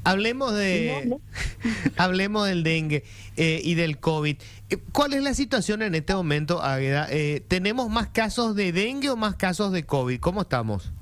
Hablemos No, de, no. hablemos del dengue y del COVID. ¿Cuál es la situación en este momento, Águeda? ¿Tenemos más casos de dengue o más casos de COVID? ¿Cómo estamos?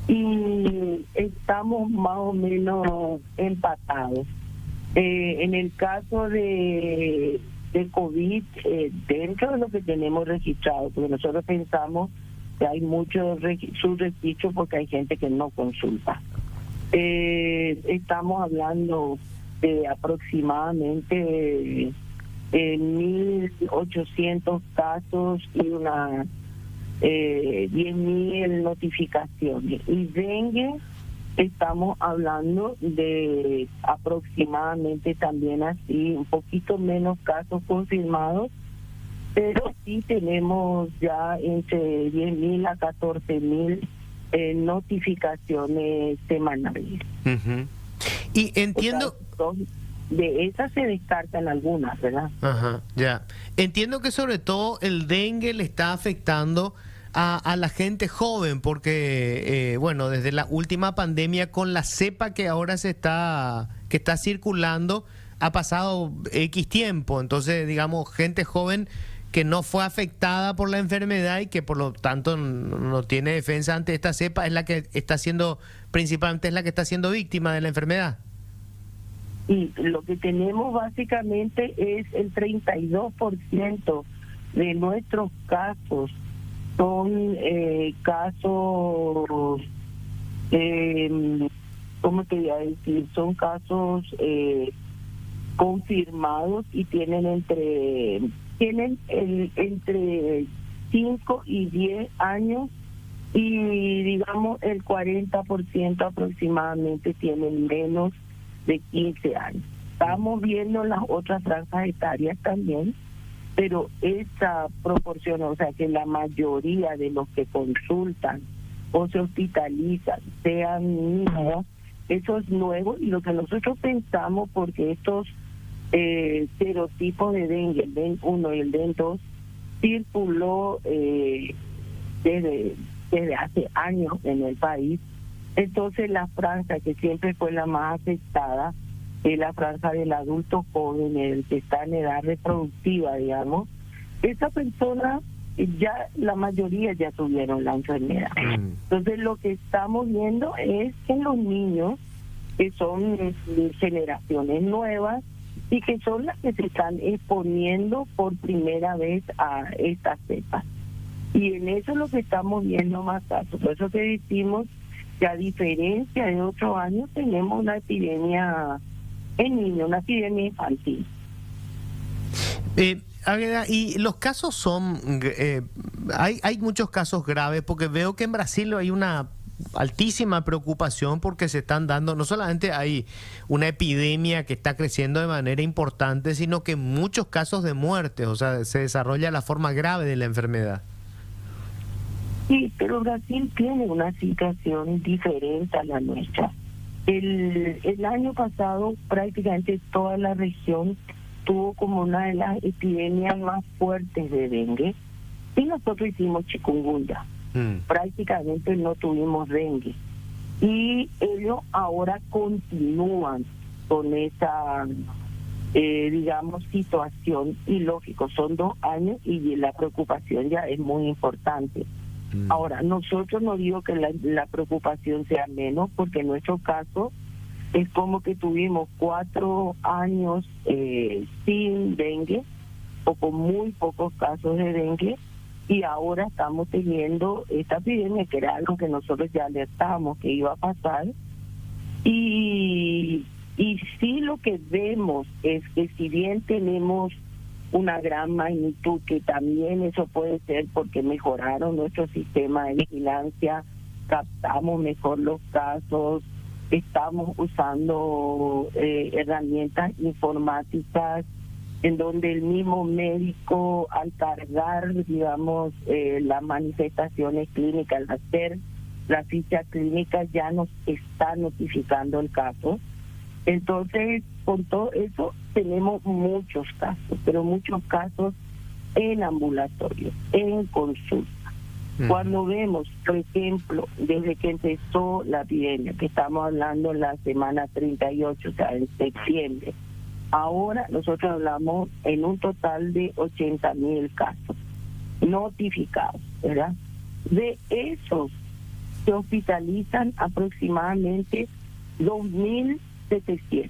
Y estamos más o menos empatados. En el caso de COVID, dentro de lo que tenemos registrado, porque nosotros pensamos que hay muchos subregistros porque hay gente que no consulta. Estamos hablando de aproximadamente 1.800 casos y una 10.000 notificaciones. Y dengue, estamos hablando de aproximadamente también así, un poquito menos casos confirmados, pero sí tenemos ya entre 10.000 a 14.000 notificaciones semanales. Ujú. Y entiendo... O sea, de esas se descartan algunas, ¿verdad? Ajá, ya. Entiendo que sobre todo el dengue le está afectando a la gente joven, porque, bueno, desde la última pandemia con la cepa que ahora que está circulando, ha pasado X tiempo. Entonces, digamos, gente joven que no fue afectada por la enfermedad y que por lo tanto no tiene defensa ante esta cepa, es la que está siendo, principalmente es la que está siendo víctima de la enfermedad. Y lo que tenemos básicamente es el 32% de nuestros casos son casos, ¿cómo te voy a decir? Son casos confirmados y tienen entre 5 y 10 años, y digamos el 40% aproximadamente tienen menos de 15 años. Estamos viendo las otras franjas etarias también, pero esa proporción, o sea que la mayoría de los que consultan o se hospitalizan sean niños, eso es nuevo, y lo que nosotros pensamos, porque estos serotipos de dengue, el DEN 1 y el DEN 2, circuló desde hace años en el país. Entonces la franja que siempre fue la más afectada es la franja del adulto joven, el que está en edad reproductiva, digamos. Esa persona, ya la mayoría ya tuvieron la enfermedad. Entonces lo que estamos viendo es que los niños, que son generaciones nuevas y que son las que se están exponiendo por primera vez a estas cepas. Y en eso es lo que estamos viendo más casos. Por eso que decimos que, a diferencia de otros años, tenemos una epidemia en niños, una epidemia infantil. Águeda, y los casos son, hay muchos casos graves, porque veo que en Brasil hay una altísima preocupación porque se están dando, no solamente hay una epidemia que está creciendo de manera importante, sino que muchos casos de muerte, o sea, se desarrolla la forma grave de la enfermedad. Sí, pero Brasil tiene una situación diferente a la nuestra. El año pasado prácticamente toda la región tuvo como una de las epidemias más fuertes de dengue, y nosotros hicimos chikungunya. Prácticamente no tuvimos dengue, y ellos ahora continúan con esa digamos situación, y lógico, son 2 años y la preocupación ya es muy importante. Ahora, nosotros no digo que la preocupación sea menos, porque en nuestro caso es como que tuvimos 4 años sin dengue o con muy pocos casos de dengue, y ahora estamos teniendo esta epidemia, que era algo que nosotros ya alertábamos que iba a pasar. Y sí, lo que vemos es que, si bien tenemos una gran magnitud, que también eso puede ser porque mejoraron nuestro sistema de vigilancia, captamos mejor los casos, estamos usando herramientas informáticas en donde el mismo médico, al cargar, digamos, las manifestaciones clínicas, al hacer la ficha clínica, ya nos está notificando el caso. Entonces, por todo eso, tenemos muchos casos, pero muchos casos en ambulatorio, en consulta. Cuando vemos, por ejemplo, desde que empezó la epidemia, que estamos hablando en la semana 38, o sea, en septiembre, ahora nosotros hablamos en un total de 80.000 casos notificados, ¿verdad? De esos se hospitalizan aproximadamente 2.700.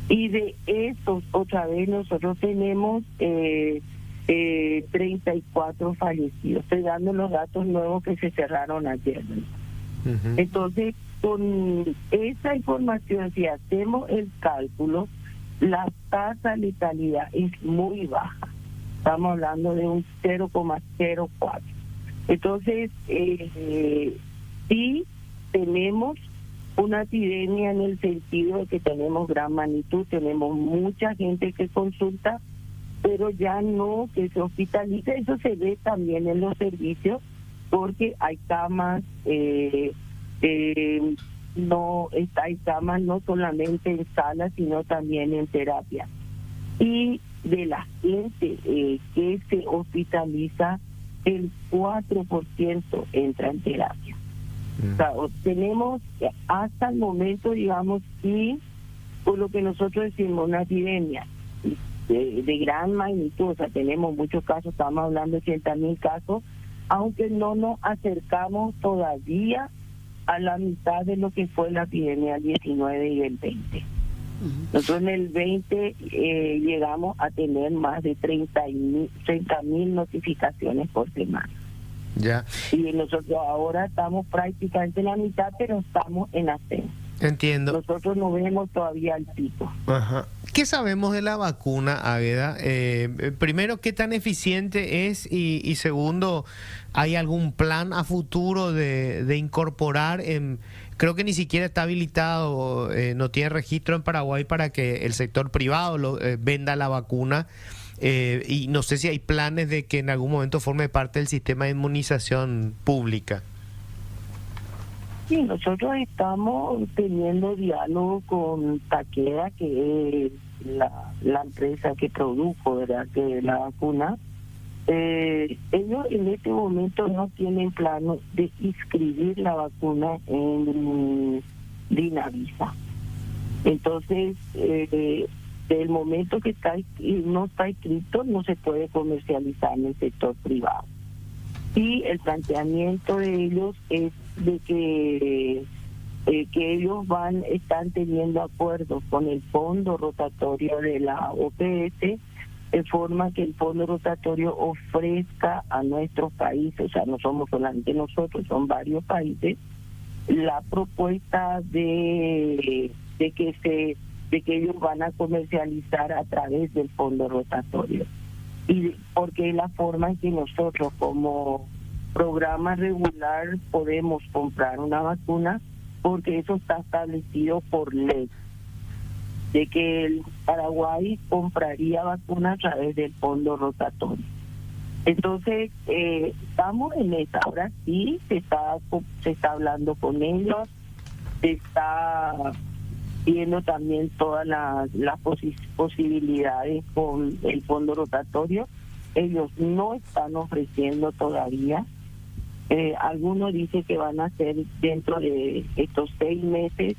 Y de esos, otra vez, nosotros tenemos 34 fallecidos. Estoy dando los datos nuevos que se cerraron ayer. Entonces, con esa información, si hacemos el cálculo, la tasa de letalidad es muy baja. Estamos hablando de un 0,04. Entonces, sí tenemos una epidemia en el sentido de que tenemos gran magnitud, tenemos mucha gente que consulta, pero ya no que se hospitaliza. Eso se ve también en los servicios, porque hay camas, hay camas no solamente en salas, sino también en terapia. Y de la gente que se hospitaliza, el 4% entra en terapia. O sea, tenemos hasta el momento, digamos, y por lo que nosotros decimos, una epidemia de gran magnitud. O sea, tenemos muchos casos, estamos hablando de 80.000 casos, aunque no nos acercamos todavía a la mitad de lo que fue la epidemia del 19 y el 20. Nosotros en el 20 llegamos a tener más de 30.000 notificaciones por semana. Ya. Y nosotros ahora estamos prácticamente en la mitad, pero estamos en ascenso. Entiendo. Nosotros no vemos todavía el pico. Ajá. ¿Qué sabemos de la vacuna, Águeda? Primero, ¿qué tan eficiente es? Y segundo, ¿hay algún plan a futuro de incorporar? Creo que ni siquiera está habilitado, no tiene registro en Paraguay para que el sector privado venda la vacuna. Y no sé si hay planes de que en algún momento forme parte del sistema de inmunización pública. Sí, nosotros estamos teniendo diálogo con Takeda, que es la empresa que produjo, ¿verdad?, que la vacuna. Ellos en este momento no tienen plano de inscribir la vacuna en Dinavisa. Entonces, del momento que no está inscrito, no se puede comercializar en el sector privado. Y el planteamiento de ellos es de que ellos están teniendo acuerdos con el fondo rotatorio de la OPS, de forma que el fondo rotatorio ofrezca a nuestros países, o sea, no somos solamente nosotros, son varios países, la propuesta de que ellos van a comercializar a través del fondo rotatorio. Y porque es la forma en que nosotros como programa regular podemos comprar una vacuna, porque eso está establecido por ley, de que el Paraguay compraría vacuna a través del fondo rotatorio. Entonces, estamos en esa. Ahora sí se está hablando con ellos, se está viendo también todas las posibilidades con el fondo rotatorio. Ellos no están ofreciendo todavía. Algunos dicen que van a hacer dentro de estos 6 meses,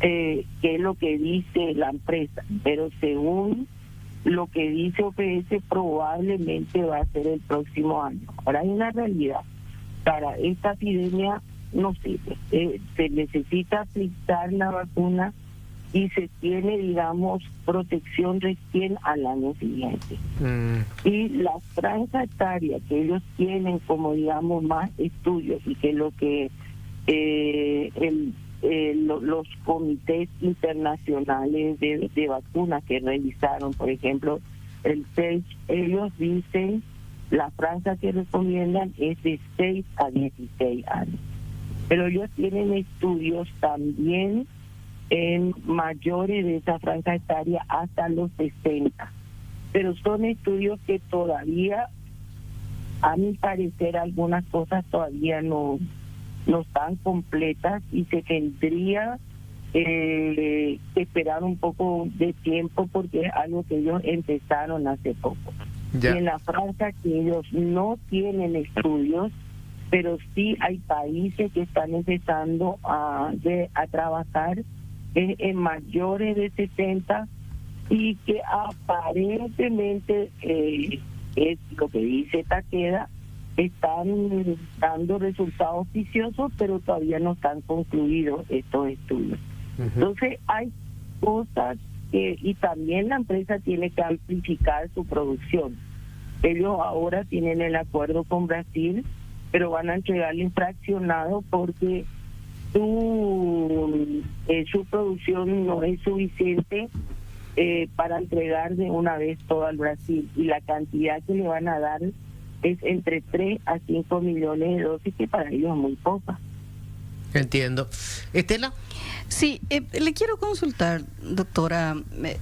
que es lo que dice la empresa, pero según lo que dice OPS probablemente va a ser el próximo año. Ahora hay una realidad: para esta epidemia no sirve, se necesita aplicar la vacuna y se tiene, digamos, protección recién al año siguiente. Y la franja etaria que ellos tienen como, digamos, más estudios, y que lo que los comités internacionales de vacunas que revisaron, por ejemplo, el SAGE, ellos dicen la franja que recomiendan es de 6 a 16 años. Pero ellos tienen estudios también en mayores de esa franja etaria hasta los 60. Pero son estudios que todavía, a mi parecer, algunas cosas todavía no están completas, y se tendría que esperar un poco de tiempo, porque es algo que ellos empezaron hace poco. Ya. Y en la Francia, que ellos no tienen estudios, pero sí hay países que están empezando a trabajar en mayores de 60 y que aparentemente es lo que dice Takeda, están dando resultados viciosos, pero todavía no están concluidos estos estudios. Entonces hay cosas y también la empresa tiene que amplificar su producción. Ellos ahora tienen el acuerdo con Brasil, pero van a entregarle fraccionado porque su producción no es suficiente para entregar de una vez todo al Brasil, y la cantidad que le van a dar es entre 3 a 5 millones de dosis, que para ellos es muy poca. Entiendo. Estela. Sí, le quiero consultar, doctora.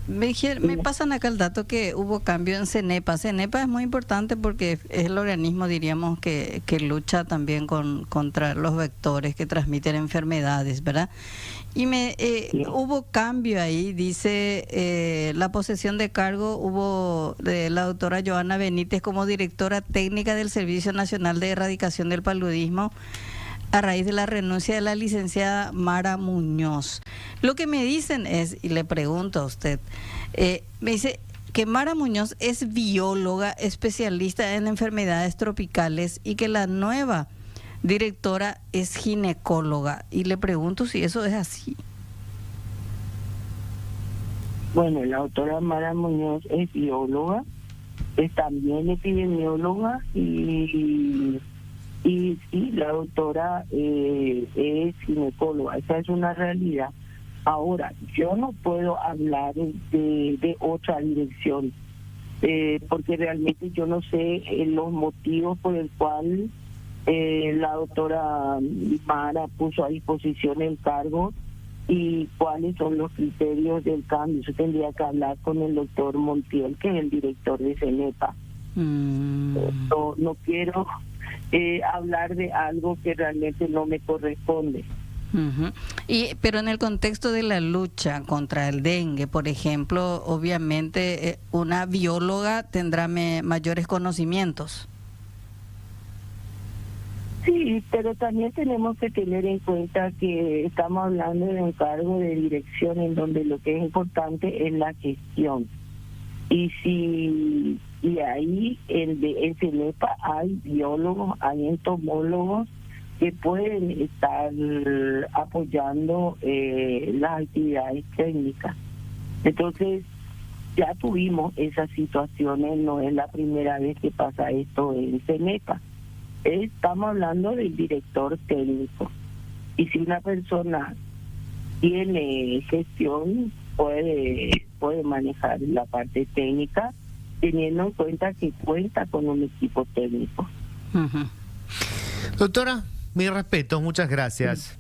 Me pasan acá el dato que hubo cambio en CENEPA. CENEPA es muy importante porque es el organismo, diríamos, que lucha también contra los vectores que transmiten enfermedades, ¿verdad? Y hubo cambio ahí, dice, la posesión de cargo hubo de la doctora Joana Benítez como directora técnica del Servicio Nacional de Erradicación del Paludismo, a raíz de la renuncia de la licenciada Mara Muñoz. Lo que me dicen es, y le pregunto a usted, me dice que Mara Muñoz es bióloga especialista en enfermedades tropicales y que la nueva directora es ginecóloga. Y le pregunto si eso es así. Bueno, la doctora Mara Muñoz es bióloga, es también epidemióloga y sí, la doctora es ginecóloga, esa es una realidad. Ahora, yo no puedo hablar de otra dirección, porque realmente yo no sé los motivos por el cual la doctora Mara puso a disposición el cargo y cuáles son los criterios del cambio. Yo tendría que hablar con el doctor Montiel, que es el director de CENEPA. No quiero hablar de algo que realmente no me corresponde. Pero en el contexto de la lucha contra el dengue, por ejemplo, obviamente una bióloga tendrá mayores conocimientos. Sí, pero también tenemos que tener en cuenta que estamos hablando de un cargo de dirección en donde lo que es importante es la gestión. Y ahí en CENEPA hay biólogos, hay entomólogos que pueden estar apoyando las actividades técnicas. Entonces, ya tuvimos esas situaciones, no es la primera vez que pasa esto en CENEPA. Estamos hablando del director técnico. Y si una persona tiene gestión, puede manejar la parte técnica, teniendo en cuenta que cuenta con un equipo técnico. Doctora, mi respeto, muchas gracias.